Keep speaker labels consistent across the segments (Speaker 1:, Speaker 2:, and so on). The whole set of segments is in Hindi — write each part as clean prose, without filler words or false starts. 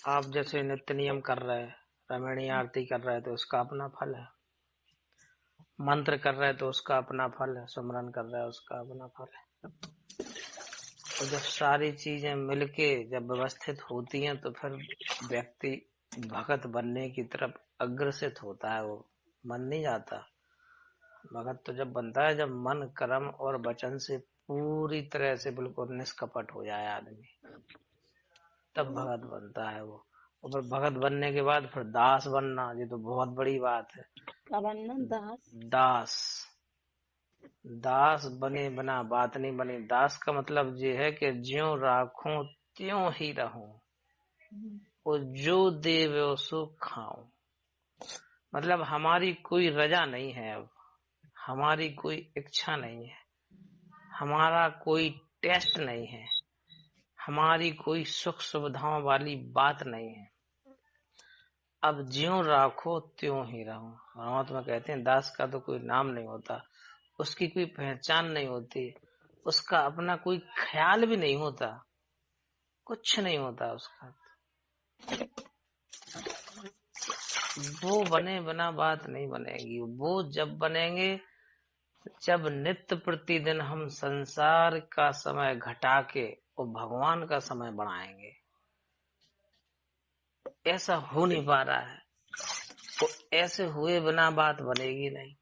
Speaker 1: आप जैसे नित्य नियम कर रहे हैं, रामायणी आरती कर रहे हैं तो उसका अपना फल है, मंत्र कर रहे हैं तो उसका अपना फल है, सुमरन कर रहे हैं उसका अपना फल है। तो जब सारी चीजें मिलके जब व्यवस्थित होती हैं तो फिर व्यक्ति भगत बनने की तरफ अग्रसित होता है, वो मन नहीं जाता। भगत तो जब बनता है जब मन कर्म और वचन से पूरी तरह से बिल्कुल निष्कपट हो जाए आदमी, तब भगत बनता है वो। और फिर भगत बनने के बाद फिर दास बनना, ये तो बहुत बड़ी बात है।
Speaker 2: क्या बनना? दास?
Speaker 1: दास, दास बने बना बात नहीं बनी। दास का मतलब ये है कि ज्यों राखूं त्यों ही रहूं, वो जो देवे सो खाऊं। मतलब हमारी कोई रजा नहीं है, अब हमारी कोई इच्छा नहीं है, हमारा कोई टेस्ट नहीं है, हमारी कोई सुख सुविधाओं वाली बात नहीं है। अब ज्यों राखो त्यों ही रहो। महात्मा कहते हैं दास का तो कोई नाम नहीं होता, उसकी कोई पहचान नहीं होती, उसका अपना कोई ख्याल भी नहीं होता, कुछ नहीं होता उसका। वो बने बना बात नहीं बनेगी। वो जब बनेंगे जब नित्य प्रतिदिन हम संसार का समय घटा के और भगवान का समय बढ़ाएंगे। ऐसा हो नहीं पा रहा है, तो ऐसे हुए बिना बात बनेगी नहीं।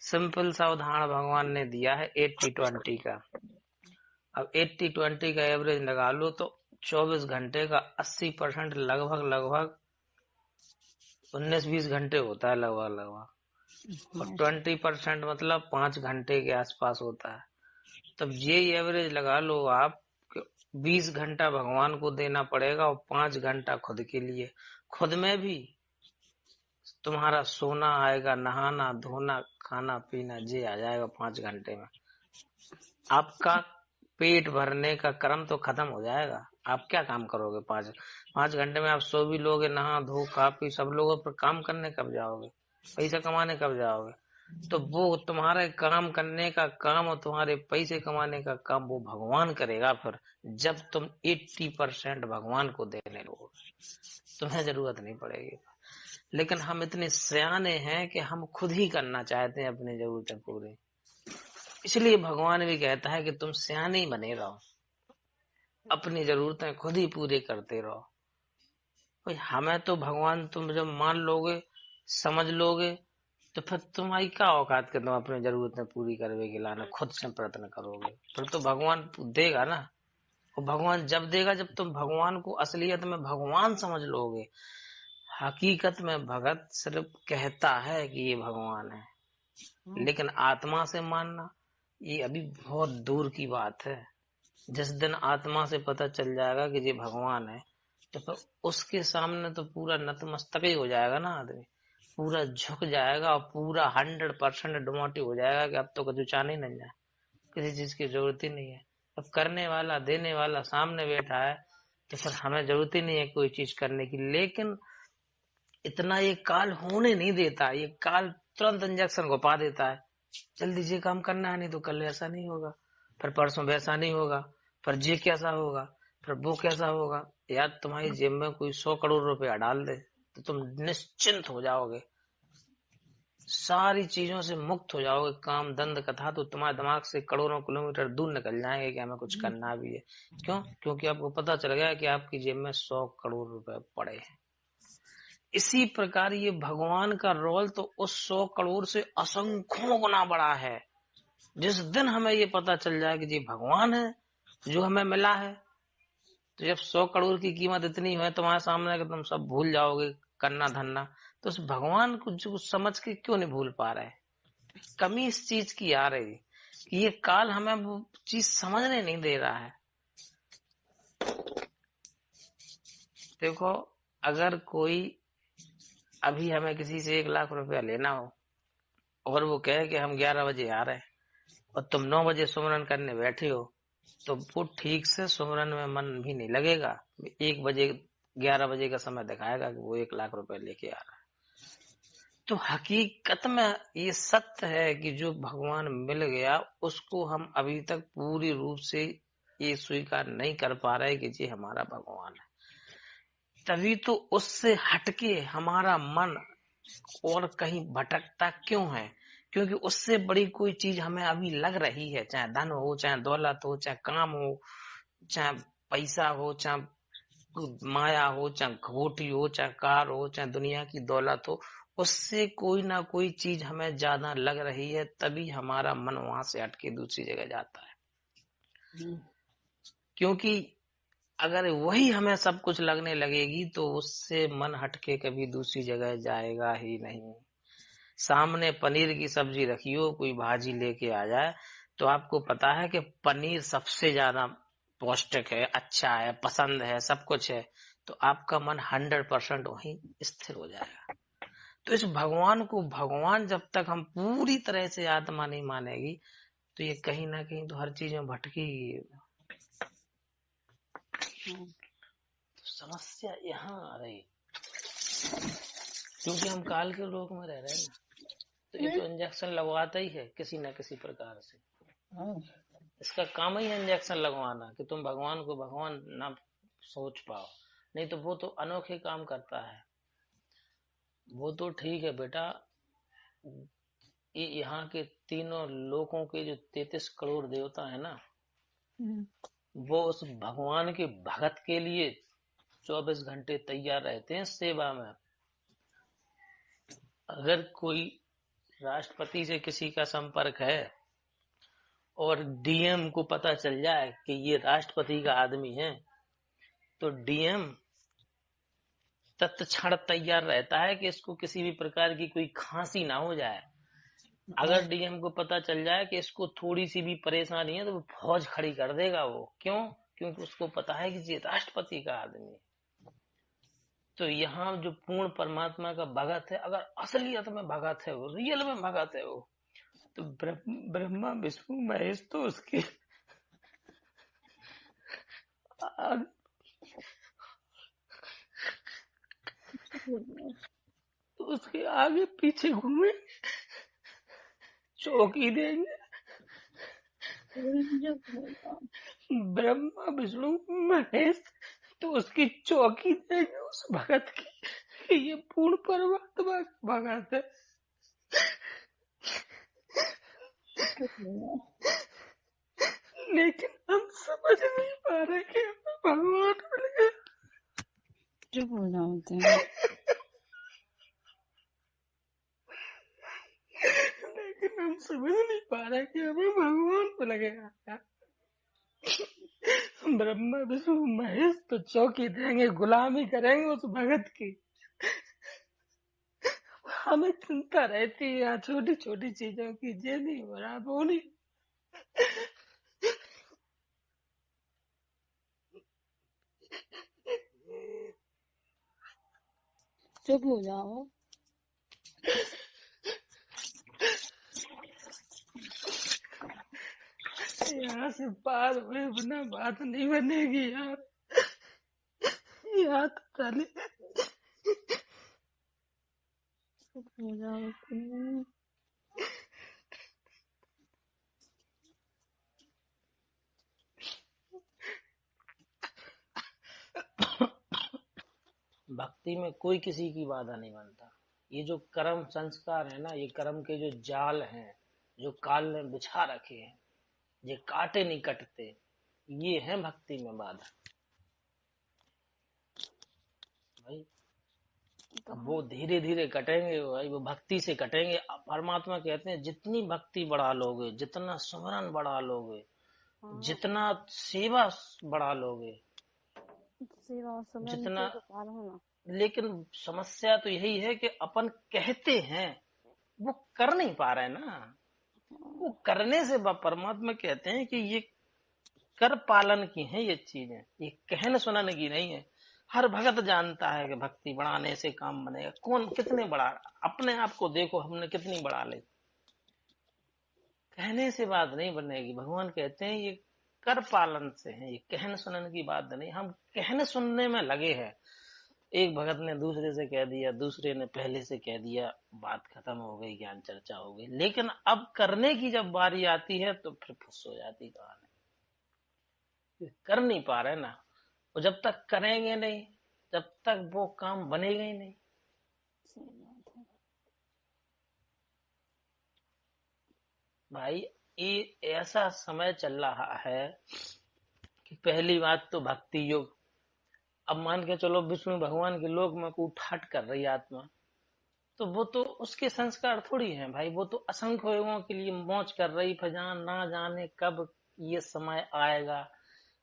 Speaker 1: सिंपल सा उदाहरण भगवान ने दिया है 80-20 का। अब 80-20 का एवरेज लगा लो तो 24 घंटे का 80% लगभग लगभग 19-20 घंटे होता है लगभग लगभग, और 20% मतलब 5 घंटे के आसपास होता है। तब ये एवरेज लगा लो आप, 20 घंटा भगवान को देना पड़ेगा और 5 घंटा खुद के लिए। खुद में भी तुम्हारा सोना आएगा, नहाना धोना खाना पीना जे आ जाएगा 5 घंटे में। आपका पेट भरने का क्रम तो खत्म हो जाएगा। आप क्या काम करोगे? 5 घंटे में आप सो भी लोगे, नहा धो खा पी सब लोगों पर, काम करने कब जाओगे? पैसा कमाने कब जाओगे? तो वो तुम्हारे काम करने का काम और तुम्हारे पैसे कमाने का काम वो भगवान करेगा फिर, जब तुम 80% भगवान को देने लगोगे, तुम्हें जरूरत नहीं पड़ेगी। लेकिन हम इतने सियाने हैं कि हम खुद ही करना चाहते हैं अपनी जरूरतें पूरी। इसलिए भगवान भी कहता है कि तुम सियाने ही बने रहो, अपनी जरूरतें खुद ही पूरी करते रहो। भाई हमें तो भगवान, तुम जब मान लोगे समझ लोगे तो फिर तुम्हारी क्या औकात के तुम अपनी जरूरतें पूरी करने के लाना खुद से प्रयत्न करोगे? फिर तो भगवान देगा ना। और भगवान जब देगा जब तुम भगवान को असलियत में भगवान समझ लोगे। हकीकत में भगत सिर्फ कहता है कि ये भगवान है, लेकिन आत्मा से मानना ये अभी बहुत दूर की बात है। जिस दिन आत्मा से पता चल जाएगा कि ये भगवान है, तो फिर उसके सामने तो पूरा नतमस्तक ही हो जाएगा ना आदमी, पूरा झुक जाएगा और पूरा 100% डिमोटिव हो जाएगा कि अब तो कुछ जान ही नहीं जाए, किसी चीज की जरूरत ही नहीं है। अब करने वाला देने वाला सामने बैठा है, तो फिर हमें जरूरत ही नहीं है कोई चीज करने की। लेकिन इतना ये काल होने नहीं देता, ये काल तुरंत इंजेक्शन घुपा देता है, जल्दी ये काम करना है नहीं तो कल ऐसा नहीं होगा, फिर परसों वैसा नहीं होगा, फिर ये कैसा होगा, फिर वो कैसा होगा। यार तुम्हारी जेब में कोई 100 करोड़ रुपया डाल दे तो तुम निश्चिंत हो जाओगे, सारी चीजों से मुक्त हो जाओगे, काम दंड कथा तो तुम्हारे दिमाग से करोड़ों किलोमीटर दूर निकल जाएंगे कि हमें कुछ करना भी है। क्यों? क्योंकि आपको पता चल गया कि आपकी जेब में 100 करोड़ रुपए पड़े हैं। इसी प्रकार ये भगवान का रोल तो उस 100 करोड़ से असंख्यों गुना बड़ा है। जिस दिन हमें ये पता चल जाए कि जी भगवान है जो हमें मिला है, तो जब 100 करोड़ की कीमत इतनी है तुम्हारे सामने कि तुम सब भूल जाओगे करना धरना, तो उस भगवान को जो समझ के क्यों नहीं भूल पा रहे? कमी इस चीज की आ रही कि ये काल हमें वो चीज समझने नहीं दे रहा है। देखो, अगर कोई अभी हमें किसी से 1 लाख रुपया लेना हो और वो कहे कि हम 11 बजे आ रहे हैं और तुम 9 बजे सुमरन करने बैठे हो, तो वो ठीक से सुमरन में मन भी नहीं लगेगा। 1 बजे 11 बजे का समय दिखाएगा कि वो 1 लाख रुपए लेके आ रहा है। तो हकीकत में ये सत्य है कि जो भगवान मिल गया उसको हम अभी तक पूरी रूप से ये स्वीकार नहीं कर पा रहे कि जी हमारा भगवान है। तभी तो उससे हटके हमारा मन और कहीं भटकता क्यों है? क्योंकि उससे बड़ी कोई चीज हमें अभी लग रही है, चाहे धन हो, चाहे दौलत हो, चाहे काम हो, चाहे पैसा हो, चाहे माया हो, चाहे घोटी हो, चाहे कार हो, चाहे दुनिया की दौलत हो, उससे कोई ना कोई चीज हमें ज्यादा लग रही है, तभी हमारा मन वहां से हटके दूसरी जगह जाता है। क्योंकि अगर वही हमें सब कुछ लगने लगेगी तो उससे मन हटके कभी दूसरी जगह जाएगा ही नहीं। सामने पनीर की सब्जी रखी हो, कोई भाजी लेके आ जाए, तो आपको पता है कि पनीर सबसे ज्यादा पौष्टिक है, अच्छा है, पसंद है, सब कुछ है, तो आपका मन 100% वहीं स्थिर हो जाएगा। तो इस भगवान को, भगवान जब तक हम पूरी तरह से आत्मा नहीं मानेगी, तो ये कहीं ना कहीं तो हर चीज में भटकेगी। तो समस्या यहाँ आ रही, क्योंकि हम काल के लोक में रह रहे हैं ना, तो ये तो इंजेक्शन लगवाता ही है किसी न किसी प्रकार से। इसका काम ही है इंजेक्शन लगवाना, कि तुम भगवान को भगवान ना सोच पाओ। नहीं तो वो तो अनोखे काम करता है। वो तो ठीक है बेटा, ये यहाँ के तीनों लोकों के जो 33 करोड़ देवता है ना, वो उस भगवान के भगत के लिए 24 घंटे तैयार रहते हैं सेवा में। अगर कोई राष्ट्रपति से किसी का संपर्क है और डीएम को पता चल जाए कि ये राष्ट्रपति का आदमी है, तो डीएम तत्क्षण तैयार रहता है कि इसको किसी भी प्रकार की कोई खांसी ना हो जाए। अगर डीएम को पता चल जाए कि इसको थोड़ी सी भी परेशानी है, तो वो फौज खड़ी कर देगा। वो क्यों? क्योंकि उसको पता है कि ये राष्ट्रपति का आदमी है। तो यहाँ जो पूर्ण परमात्मा का भगत है, अगर असलियत में भगत है, वो रियल में भगत है, वो तो ब्रह्मा विष्णु महेश तो उसके तो उसके आगे पीछे घूमे, चौकी देंगे। ब्रह्मा विष्णु महेश तो उसकी चौकी देंगे उस भगत की, कि ये पूर्ण परमात्मा का भगत है। लेकिन हम समझ नहीं पा रहे कि हमें भगवान मिल गया।
Speaker 2: चुप हो जाते हैं।
Speaker 1: लेकिन हम समझ नहीं पा रहे कि हमें भगवान मिल गया। ब्रह्मा विष्णु महेश तो चौकी देंगे, गुलामी करेंगे उस भगत की। हमें चिंता रहती है यहाँ छोटी छोटी चीजों की, ये नहीं हो रहा, वो नहीं।
Speaker 2: चुप हो जाओ।
Speaker 1: यहाँ से पार हुए बिना बात नहीं बनेगी यार। यहाँ तो चले।
Speaker 2: चुप हो जाओ तुम।
Speaker 1: भक्ति में कोई किसी की बाधा नहीं बनता। ये जो कर्म संस्कार है ना, ये कर्म के जो जाल हैं, जो काल ने बिछा रखे हैं, ये काटे नहीं कटते, ये है भक्ति में बाधा भाई। अब वो धीरे धीरे कटेंगे भाई, वो भक्ति से कटेंगे। परमात्मा कहते हैं जितनी भक्ति बढ़ा लोगे, जितना सुमरन बढ़ा लोगे, जितना सेवा बढ़ा लोगे,
Speaker 2: सेवा सुमन
Speaker 1: जितना,
Speaker 2: से तो पार होना।
Speaker 1: लेकिन समस्या तो यही है कि अपन कहते हैं, वो कर नहीं पा रहे ना। वो करने से परमात्मा कहते हैं कि ये कर पालन की है ये चीजें, ये कहन सुनन की नहीं है। हर भगत जानता है कि भक्ति बढ़ाने से काम बनेगा। कौन कितने बढ़ा, अपने आप को देखो, हमने कितनी बढ़ा ली। कहने से बात नहीं बनेगी। भगवान कहते हैं ये कर पालन से है, ये कहन सुनन की बात नहीं। हम कहने सुनने में लगे हैं। एक भगत ने दूसरे से कह दिया, दूसरे ने पहले से कह दिया, बात खत्म हो गई, ज्ञान चर्चा हो गई। लेकिन अब करने की जब बारी आती है तो फिर फुस हो जाती कहानी। कर नहीं पा रहे ना, और जब तक करेंगे नहीं जब तक वो काम बनेगा ही नहीं।
Speaker 2: सही बात है।
Speaker 1: भाई ये ऐसा समय चल रहा है कि पहली बात तो भक्ति योग। अब मान के चलो विष्णु भगवान के लोक में को ठाट कर रही आत्मा, तो वो तो उसके संस्कार थोड़ी हैं भाई, वो तो असंख्य युगों के लिए मौज कर रही फजान, ना जाने कब ये समय आएगा,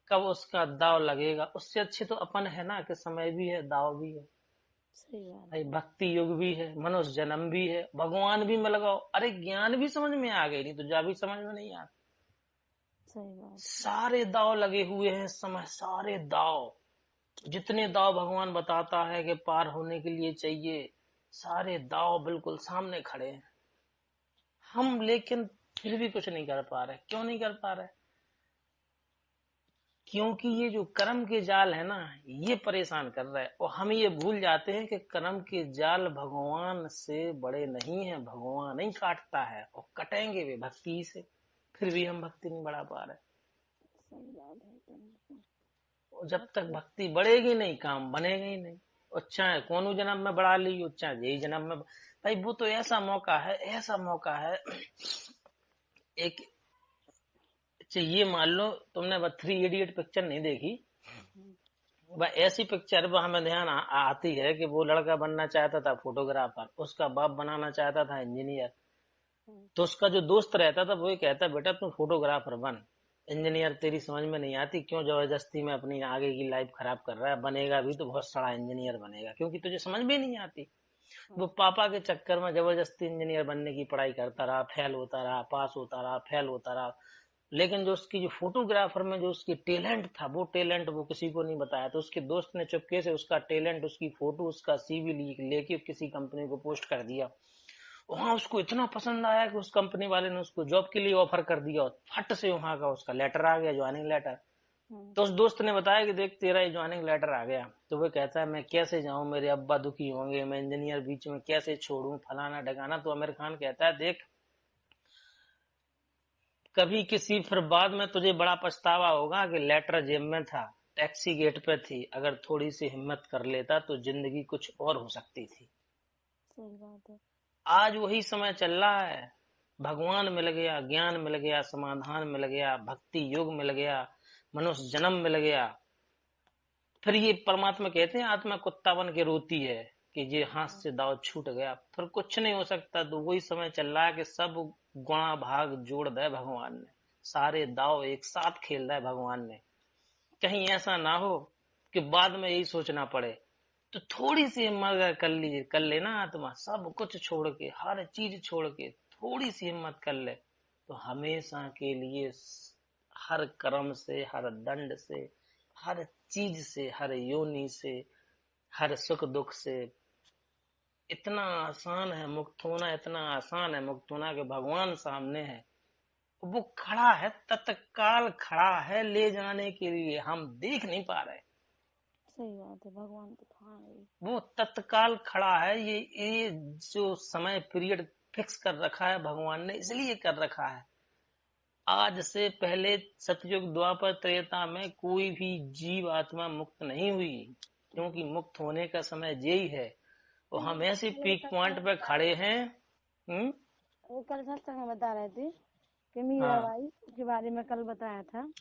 Speaker 1: कब उसका दाव लगेगा। उससे अच्छी तो अपन है ना, कि समय भी है, दाव भी है
Speaker 2: सही बात
Speaker 1: भाई,
Speaker 2: है।
Speaker 1: भक्ति युग भी है, मनुष्य जन्म भी है, भगवान भी में लगाओ। अरे ज्ञान भी समझ में आ गई, नहीं तो जा भी समझ में नहीं आ।
Speaker 2: सही बात है।
Speaker 1: सारे दाव लगे हुए हैं इस समय, सारे दाव, जितने दाव भगवान बताता है कि पार होने के लिए चाहिए, सारे दाव बिल्कुल सामने खड़े हैं। हम लेकिन फिर भी कुछ नहीं कर पा रहे। क्यों नहीं कर पा रहे? क्योंकि ये जो कर्म के जाल है ना, ये परेशान कर रहा है। और हम ये भूल जाते हैं कि कर्म के जाल भगवान से बड़े नहीं है, भगवान ही काटता है, और कटेंगे वे भक्ति से। फिर भी हम भक्ति नहीं बढ़ा पा रहे।
Speaker 2: सही बात है एकदम।
Speaker 1: और जब तक
Speaker 2: भक्ति।
Speaker 1: भक्ति बढ़ेगी नहीं, काम बनेगा ही नहीं। और चाहे कौन जन्म में बढ़ा ली, चाहे यही जन्म में। भाई वो तो ऐसा मौका है, ऐसा मौका है। एक अच्छा, ये मान लो तुमने वो 3 इडियट पिक्चर नहीं देखी।
Speaker 2: हम्म।
Speaker 1: वह ऐसी पिक्चर वह हमें ध्यान आती है कि वो लड़का बनना चाहता था फोटोग्राफर, उसका बाप बनाना चाहता था इंजीनियर।
Speaker 2: हम्म।
Speaker 1: तो उसका जो दोस्त रहता था वो ये कहता, बेटा तू फोटोग्राफर बन, इंजीनियर तेरी समझ में नहीं आती, क्यों जबरदस्ती में अपनी आगे की लाइफ खराब कर रहा है, बनेगा भी तो बहुत सड़ा इंजीनियर बनेगा, क्योंकि तुझे समझ में नहीं आती। वो
Speaker 2: हाँ।
Speaker 1: पापा के चक्कर में जबरदस्ती इंजीनियर बनने की पढ़ाई करता रहा, फेल होता रहा, पास होता रहा, फेल होता रहा। लेकिन जो उसकी जो फोटोग्राफर में जो उसकी टैलेंट था, वो टैलेंट वो किसी को नहीं बताया। तो उसके दोस्त ने चुपके से उसका टैलेंट, उसकी फोटो, उसका सीवी लेके किसी कंपनी को पोस्ट कर दिया। वहां उसको इतना पसंद आया कि उस कंपनी वाले ने उसको जॉब के लिए ऑफर कर दिया, और फट से वहां का उसका लेटर आ गया, ज्वाइनिंग लेटर।
Speaker 2: हम्म।
Speaker 1: तो उस दोस्त ने बताया कि देख तेरा ये ज्वाइनिंग लेटर आ गया। तो वो कहता है मैं कैसे जाऊं, मेरे अब्बा दुखी होंगे, मैं इंजीनियर बीच में कैसे छोड़ूं, फलाना ढगाना। तो आमिर खान कहता है देख, कभी किसी फिर बाद में तुझे बड़ा पछतावा होगा कि लेटर जेब में था, टैक्सी गेट पे थी, अगर थोड़ी सी हिम्मत कर लेता तो जिंदगी कुछ और हो सकती थी।
Speaker 2: सही बात है।
Speaker 1: आज वही समय चल रहा है। भगवान मिल गया, ज्ञान मिल गया, समाधान मिल गया, भक्ति योग मिल गया, मनुष्य जन्म मिल गया। फिर ये परमात्मा कहते हैं आत्मा कुत्ता बन के रोती है कि ये हाथ
Speaker 2: हाँ।
Speaker 1: से दाव छूट गया, फिर कुछ नहीं हो सकता। तो वही समय चल रहा है कि सब गुणा भाग जोड़ दे भगवान ने, सारे दाव एक साथ खेल रहा है भगवान ने। कहीं ऐसा ना हो कि बाद में यही सोचना पड़े। तो थोड़ी सी हिम्मत अगर कर लीजिए, कर लेना आत्मा, सब कुछ छोड़ के, हर चीज छोड़ के थोड़ी सी हिम्मत कर ले, तो हमेशा के लिए हर कर्म से, हर दंड से, हर चीज से, हर योनि से, हर सुख दुख से इतना आसान है मुक्त होना, इतना आसान है मुक्त होना कि भगवान सामने है, वो खड़ा है, तत्काल खड़ा है ले जाने के लिए, हम देख नहीं पा रहे।
Speaker 2: सही बात है। भगवान तो था ही।
Speaker 1: वो तत्काल खड़ा है। ये जो समय पीरियड फिक्स कर रखा है भगवान ने, इसलिए कर रखा है। आज से पहले सतयुग द्वापर त्रेता में कोई भी जीव आत्मा मुक्त नहीं हुई, क्योंकि मुक्त होने का समय यही है। और हम ऐसे
Speaker 2: मेरे
Speaker 1: पीक
Speaker 2: सत्संग
Speaker 1: पॉइंट
Speaker 2: में
Speaker 1: पे
Speaker 2: बता रहे
Speaker 1: खड़े
Speaker 2: थे।
Speaker 1: हैं। हम्म।
Speaker 2: वो कल सत्संग में बता रहे थे कि मीरा
Speaker 1: हाँ।
Speaker 2: बाई के बारे में कल बताया था।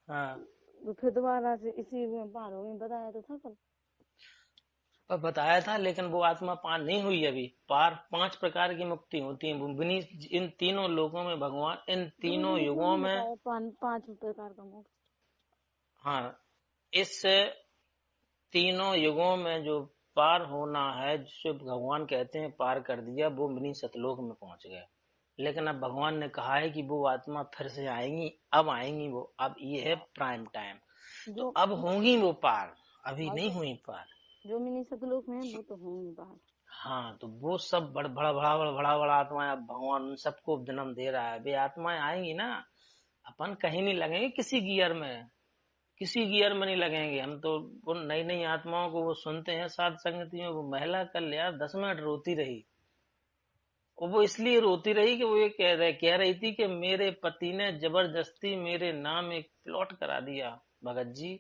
Speaker 1: हाँ।
Speaker 2: तो फिर दोबारा से इसी में पार हो गई, बताया तो था कल।
Speaker 1: और बताया था, लेकिन वो आत्मा पार नहीं हुई अभी। पार 5 प्रकार की मुक्ति होती है इन तीनों लोगों में, भगवान इन तीनों
Speaker 2: गुरुजी ने क्यों
Speaker 1: युगों
Speaker 2: नहीं
Speaker 1: में।
Speaker 2: बताया पांच प्रकार का मोक्ष।
Speaker 1: हाँ, इस तीनों युगों में जो पार होना है, जिसे भगवान कहते हैं पार कर दिया, वो मिनी सतलोक में पहुंच गए। लेकिन अब भगवान ने कहा है कि वो आत्मा फिर से आएंगी, अब आएंगी वो, अब ये है प्राइम टाइम। तो
Speaker 2: जो
Speaker 1: अब होंगी वो पार, अभी
Speaker 2: हाँ,
Speaker 1: नहीं हुई पार।
Speaker 2: जो मिनी सतलोक में है वो तो होंगी बाहर।
Speaker 1: हाँ, तो वो सब बड़ा बड़ा आत्माएं, अब भगवान उन सबको जन्म दे रहा है। वे आत्माएं आएंगी ना, अपन कहीं नहीं लगेंगे किसी गियर में, किसी गियर में नहीं लगेंगे हम तो। वो नई नई आत्माओं को वो सुनते हैं साध संगति में, वो महिला कल यार 10 मिनट रोती रही। और वो इसलिए रोती रही कि वो ये कह रही थी कि मेरे पति ने जबरदस्ती मेरे नाम एक प्लॉट करा दिया, भगत जी।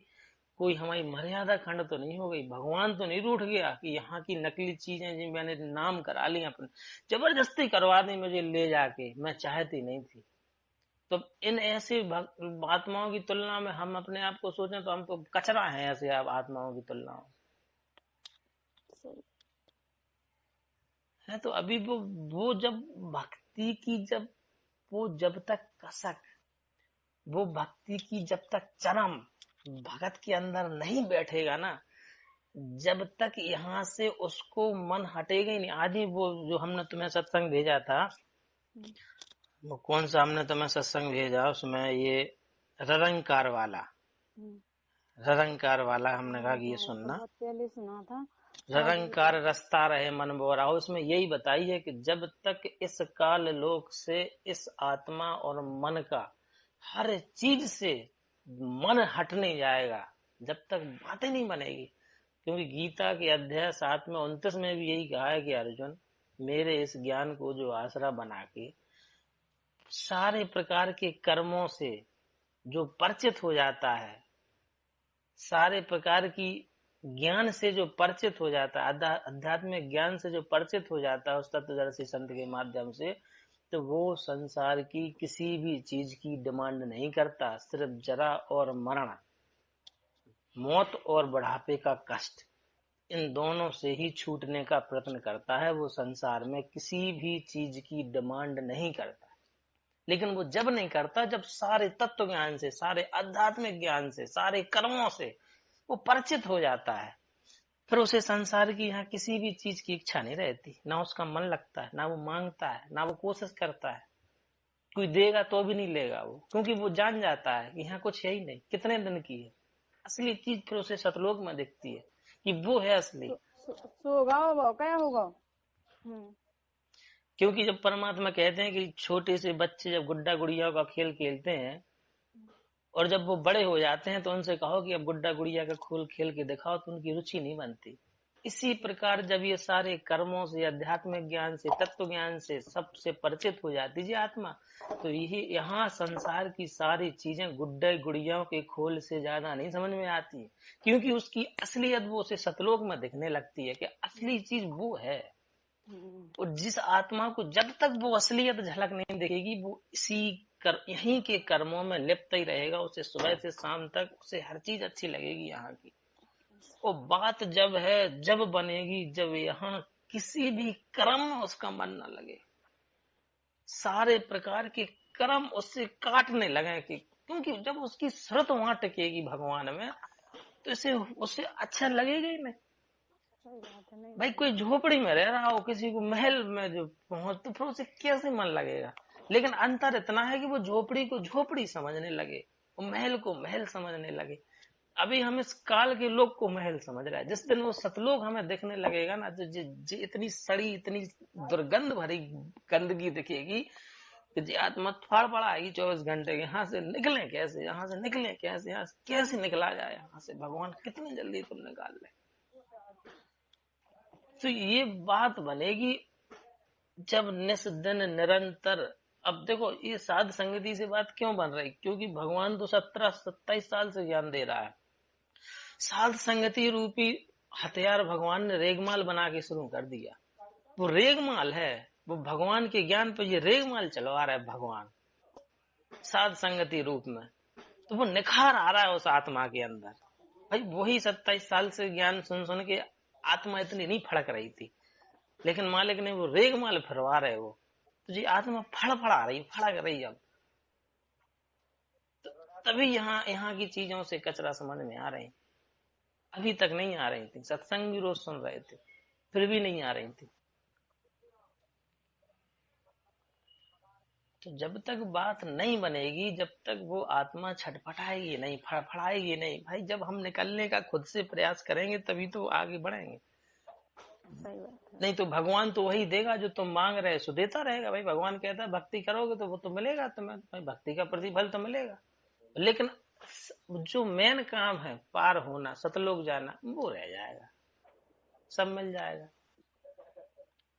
Speaker 1: कोई हमारी मर्यादा खंड तो नहीं हो गई, भगवान तो नहीं रूठ गया कि यहाँ की नकली चीजें जी मैंने नाम करा ली अपने, जबरदस्ती करवा दी मुझे ले जाके, मैं चाहती नहीं थी। तो इन ऐसे आत्माओं की तुलना में हम अपने आप को सोचें तो हम तो कचरा है ऐसे आप आत्माओं की तुलना में
Speaker 2: सही।
Speaker 1: है। तो अभी वो जब भक्ति की जब वो जब तक कसक, वो भक्ति की जब तक चरम भगत के अंदर नहीं बैठेगा ना, जब तक यहाँ से उसको मन हटेगा ही नहीं। आज ही वो जो हमने तुम्हें सत्संग भेजा था,
Speaker 2: हम्म,
Speaker 1: वो कौन सा हमने तुम्हें सत्संग भेजा, उसमें ये ररंकार वाला,
Speaker 2: हम्म।
Speaker 1: ररंकार वाला हमने कहा
Speaker 2: हाँ
Speaker 1: कि ये
Speaker 2: हाँ, वो तो
Speaker 1: सुनना,
Speaker 2: बहुत पहले सुना था। आज
Speaker 1: ररंकार रस्ता रहे मन बोरा। उसमें यही बताई है कि जब तक इस काल लोक से इस आत्मा और मन का हर चीज से मन हट नहीं जाएगा, जब तक बातें नहीं बनेगी। क्योंकि गीता के अध्याय 7 में 29 में भी यही कहा है कि अर्जुन, मेरे इस ज्ञान को जो आसरा बना के सारे प्रकार के कर्मों से जो परिचित हो जाता है, सारे प्रकार की ज्ञान से जो परिचित हो जाता है, आध्यात्मिक ज्ञान से जो परिचित हो जाता है उस तत्वदर्शी संत के माध्यम से, तो वो संसार की किसी भी चीज की डिमांड नहीं करता। सिर्फ जरा और मरण, मौत और बुढ़ापे का कष्ट, इन दोनों से ही छूटने का प्रयत्न करता है। वो संसार में किसी भी चीज की डिमांड नहीं करता। लेकिन वो जब नहीं करता, जब सारे तत्व ज्ञान से, सारे आध्यात्मिक ज्ञान से, सारे कर्मों से वो परिचित हो जाता है, फिर उसे संसार की यहाँ किसी भी चीज की इच्छा नहीं रहती, ना उसका मन लगता है, ना वो मांगता है, ना वो कोशिश करता है। कोई देगा तो भी नहीं लेगा वो, क्योंकि वो जान जाता है कि यहाँ कुछ है ही नहीं, कितने दिन की है। असली चीज फिर उसे सतलोक में दिखती है कि वो है असली।
Speaker 2: सोगा होगा क्या होगा। हम्म।
Speaker 1: क्योंकि जब परमात्मा कहते हैं कि छोटे से बच्चे जब गुड्डा गुड़िया का खेल खेलते हैं और जब वो बड़े हो जाते हैं तो उनसे कहो कि अब गुड्डा गुड़िया का खेल खेल के दिखाओ, तो उनकी रुचि नहीं बनती। इसी प्रकार जब ये सारे कर्मों से, आध्यात्मिक ज्ञान से, तत्व ज्ञान से सबसे परिचित हो जाती है आत्मा, तो यही यहाँ संसार की सारी चीजें गुड्डे गुड़ियाओं के खोल से ज्यादा नहीं समझ में आती, क्योंकि उसकी असलियत वो उसे सतलोक में दिखने लगती है कि असली चीज वो है।
Speaker 2: हम्म।
Speaker 1: और जिस आत्मा को जब तक वो असलियत झलक नहीं दिखेगी, वो इसी यहीं के कर्मों में लिप्त ही रहेगा। उसे सुबह से शाम तक उसे हर चीज अच्छी लगेगी यहाँ की। वो बात जब है, जब बनेगी, जब यहाँ किसी भी कर्म में उसका मन न लगे, सारे प्रकार के कर्म उससे काटने लगे कि, क्योंकि जब उसकी श्रुत वहां टिकेगी भगवान में, तो इसे उससे अच्छा लगेगा ही नहीं।
Speaker 2: सही बात है, नहीं
Speaker 1: भाई
Speaker 2: लगेगा।
Speaker 1: कोई झोपड़ी में रह रहा हो, किसी को महल में जो पहुंच, तो फिर उसे कैसे मन लगेगा। लेकिन अंतर इतना है कि वो झोपड़ी को झोपड़ी समझने लगे, वो महल को महल समझने लगे। अभी हम इस काल के लोग को महल समझ रहे हैं। जिस दिन वो सतलोक हमें दिखने लगेगा ना, तो इतनी सड़ी, इतनी दुर्गंध भरी गंदगी दिखेगी कि जी आत्मा फाड़ पड़ा आएगी 24 घंटे के, यहाँ से निकले कैसे, यहाँ से निकले कैसे, यहाँ से कैसे निकला जाए, यहाँ से भगवान कितनी जल्दी तुम निकाल ले। तो ये बात बनेगी जब निस दिन निरंतर। अब देखो ये साध संगति से बात क्यों बन रही, क्योंकि भगवान तो 17-27 साल से ज्ञान दे रहा है। साध संगति रूपी हथियार भगवान ने रेगमाल बना के शुरू कर दिया। वो रेगमाल है, वो भगवान के ज्ञान पे ये रेगमाल चलवा रहा है भगवान साध संगति रूप में। तो वो निखार आ रहा है उस आत्मा के अंदर। भाई वही 27 साल से ज्ञान सुन सुन के आत्मा इतनी नहीं फड़क रही थी, लेकिन मालिक ने वो रेगमाल फिरवा रहे वो, तो जी आत्मा फड़फड़ा रही, फड़क रही अब। तभी यहाँ यहाँ की चीजों से कचरा समझ में आ रहे हैं। अभी तक नहीं आ रही थी, सत्संग भी रोज सुन रहे थे, फिर भी नहीं आ रही थी। तो जब तक बात नहीं बनेगी, जब तक वो आत्मा छटपटाएगी नहीं, फड़फड़ाएगी नहीं, भाई जब हम निकलने का खुद से प्रयास करेंगे तभी तो आगे बढ़ेंगे।
Speaker 2: सही बात है।
Speaker 1: नहीं तो भगवान तो वही देगा जो तुम मांग रहे, सो देता रहेगा। भाई भगवान कहता है भक्ति करोगे तो वो तो मिलेगा तुम्हें, भाई भक्ति का प्रतिफल तो मिलेगा। लेकिन जो मेन काम है पार होना, सतलोक जाना, वो रह जाएगा। सब मिल जाएगा,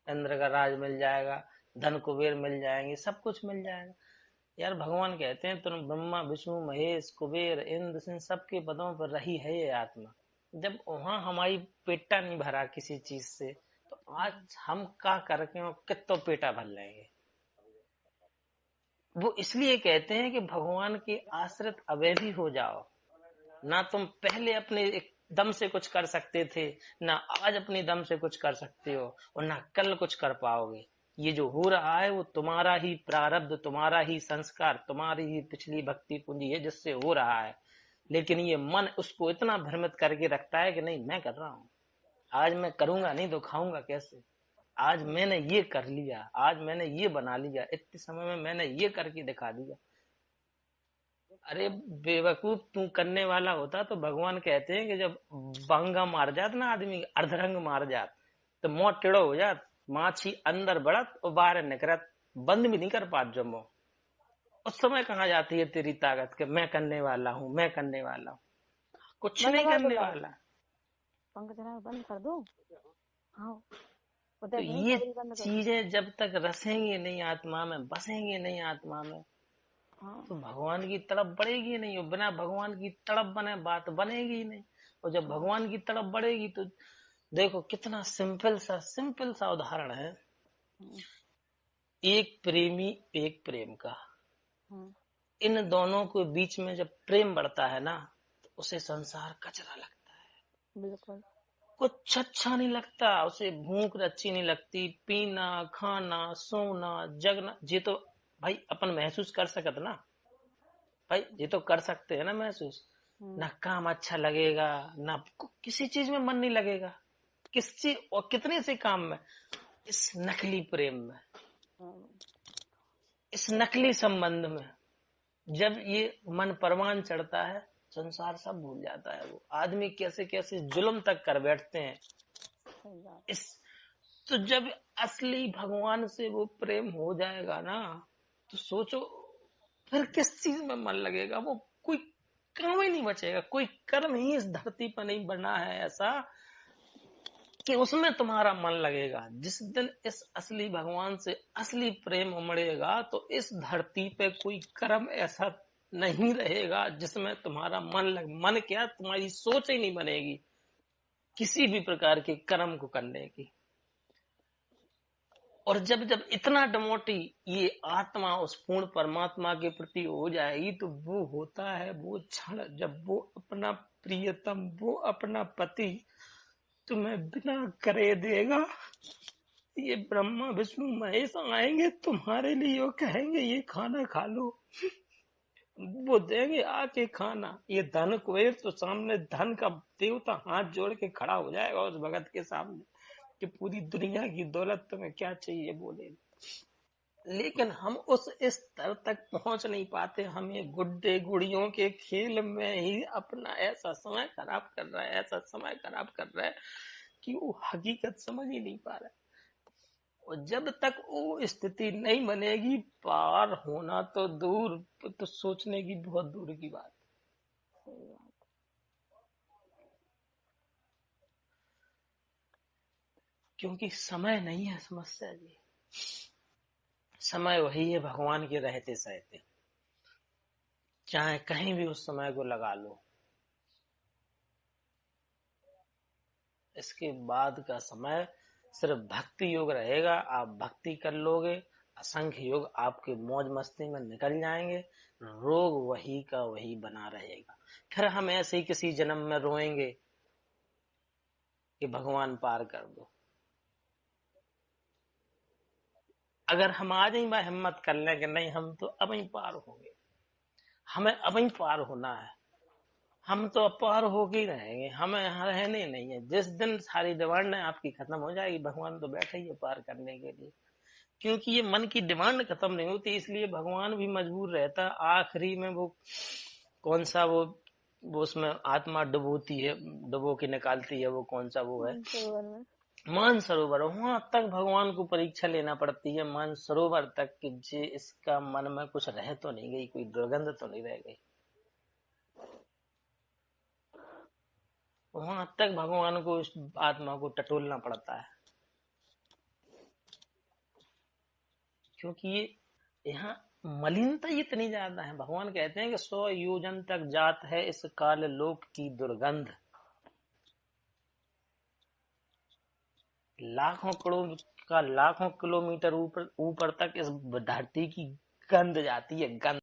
Speaker 1: इंद्र का राज मिल जाएगा, धन कुबेर मिल जाएंगे, सब कुछ मिल जाएगा। यार भगवान कहते हैं तुम ब्रह्मा विष्णु महेश कुबेर इंद्र इन सबके पदों पर रही है ये आत्मा। जब वहां हमारी पेटा नहीं भरा किसी चीज से, तो आज हम क्या करके और कितो पेटा भर लेंगे। वो इसलिए कहते हैं कि भगवान के आश्रित अवैधी हो जाओ। ना तुम पहले अपने दम से कुछ कर सकते थे, ना आज अपने दम से कुछ कर सकते हो, और ना कल कुछ कर पाओगे। ये जो हो रहा है वो तुम्हारा ही प्रारब्ध, तुम्हारा ही संस्कार, तुम्हारी ही पिछली भक्ति पूंजी है जिससे हो रहा है। लेकिन ये मन उसको इतना भ्रमित करके रखता है कि नहीं मैं कर रहा हूं, आज मैं करूंगा नहीं तो खाऊंगा कैसे। आज मैंने ये कर लिया, आज मैंने ये बना लिया, इतने समय में मैंने ये करके दिखा दिया। अरे बेवकूफ, तू करने वाला होता तो भगवान कहते हैं कि जब बांगा मार जात ना आदमी, अर्धरंग मार जात, तो मुंह टेढ़ो हो जात, माछी अंदर बढ़त और बाहर निकलत, बंद भी नहीं कर पात जो मुंह। उस समय कहाँ जाती है तेरी ताकत कि मैं करने वाला हूँ, मैं करने वाला हूँ। कुछ
Speaker 2: बंद
Speaker 1: नहीं
Speaker 2: कर दो
Speaker 1: करने
Speaker 2: लाइट,
Speaker 1: वाला।
Speaker 2: पंखा चला बंद कर दो। हाँ
Speaker 1: तो
Speaker 2: उधर नहीं
Speaker 1: ये
Speaker 2: कभी बंद कर दो।
Speaker 1: चीजें जब तक रसेंगे नहीं आत्मा में, बसेंगे नहीं आत्मा में,
Speaker 2: हाँ
Speaker 1: तो भगवान की तड़प बढ़ेगी नहीं, और बिना भगवान की तड़प बने बात बनेगी ही नहीं। और जब
Speaker 2: हाँ
Speaker 1: भगवान की तड़प बढ़ेगी तो देखो कितना सिंपल सा उदाहरण है।
Speaker 2: हाँ
Speaker 1: एक प्रेमी, एक प्रेम का,
Speaker 2: हाँ,
Speaker 1: इन दोनों के बीच में जब प्रेम बढ़ता है ना, तो उसे संसार कचरा लगता है।
Speaker 2: बिल्कुल।
Speaker 1: कुछ अच्छा नहीं लगता उसे, भूख अच्छी नहीं लगती, पीना खाना सोना जगना, ये तो भाई अपन महसूस कर सकत ना। भाई ये तो कर सकते हैं ना महसूस।
Speaker 2: हम्म,
Speaker 1: ना काम अच्छा लगेगा, ना किसी चीज में मन नहीं लगेगा, किस चीज और कितने से काम में, इस नकली प्रेम में,
Speaker 2: हाँ,
Speaker 1: इस नकली संबंध में जब ये मन परवान चढ़ता है, संसार सब भूल जाता है। वो आदमी कैसे कैसे जुल्म तक कर बैठते हैं
Speaker 2: सही बात।
Speaker 1: इस। तो जब असली भगवान से वो प्रेम हो जाएगा ना, तो सोचो फिर किस चीज में मन लगेगा। वो कोई काम ही नहीं बचेगा, कोई कर्म ही इस धरती पर नहीं बना है ऐसा कि उसमें तुम्हारा मन लगेगा। जिस दिन इस असली भगवान से असली प्रेम उमड़ेगा, तो इस धरती पे कोई कर्म ऐसा नहीं रहेगा जिसमें तुम्हारा मन क्या, तुम्हारी सोच ही नहीं बनेगी किसी भी प्रकार के कर्म को करने की। और जब जब इतना डमोटी ये आत्मा उस पूर्ण परमात्मा के प्रति हो जाएगी, तो वो होता है वो क्षण जब वो अपना प्रियतम, वो अपना पति तुम्हें बिना करे देगा। ये ब्रह्मा विष्णु महेश आएंगे तुम्हारे लिए और कहेंगे ये खाना खा लो, वो देंगे आके खाना। ये धन कुबेर तो सामने धन का देवता हाथ जोड़ के खड़ा हो जाएगा उस भगत के सामने कि पूरी दुनिया की दौलत तुम्हें क्या चाहिए बोले। लेकिन हम उस स्तर तक पहुंच नहीं पाते। हम ये गुड्डे गुड़ियों के खेल में ही अपना ऐसा समय खराब कर रहा है, ऐसा समय खराब कर रहा है कि वो हकीकत समझ ही नहीं पा रहा है। और जब तक वो स्थिति नहीं बनेगी, पार होना तो दूर, तो सोचने की बहुत दूर की बात।
Speaker 2: सही बात।
Speaker 1: क्योंकि समय नहीं है समस्या जी, समय वही है भगवान के रहते सहते। चाहे कहीं भी उस समय को लगा लो, इसके बाद का समय सिर्फ भक्ति योग रहेगा। आप भक्ति कर लोगे, असंख्य योग आपके मौज मस्ती में निकल जाएंगे, रोग वही का वही बना रहेगा। फिर हम ऐसे ही किसी जन्म में रोएंगे कि भगवान पार कर दो। अगर हम आज ही हिम्मत कर लें कि नहीं हम तो अब ही पार होंगे, हमें अब ही पार होना है, हम तो पार होके ही रहेंगे, हमें यहाँ रहने नहीं है। जिस दिन सारी डिमांड आपकी खत्म हो जाएगी, भगवान तो बैठे ही है पार करने के लिए। क्योंकि ये मन की डिमांड खत्म नहीं होती, इसलिए भगवान भी मजबूर रहता है आखिरी में। वो कौन सा वो उसमें आत्मा डुबोती है, डुबो के निकालती है, वो कौन सा वो है,
Speaker 2: मानसरोवर में।
Speaker 1: मानसरोवर। वहां तक भगवान को परीक्षा लेना पड़ती है मानसरोवर तक कि जे इसका मन में कुछ रह तो नहीं गई, कोई दुर्गंध तो नहीं रह गई। वहां तक भगवान को उस आत्मा को टटोलना पड़ता है। क्योंकि ये यहाँ मलिनता इतनी ज्यादा है, भगवान कहते हैं कि 100 योजन तक जात है इस काल लोक की दुर्गंध। लाखों करोड़ का लाखों किलोमीटर ऊपर ऊपर तक इस धरती की गंध जाती है, गंध।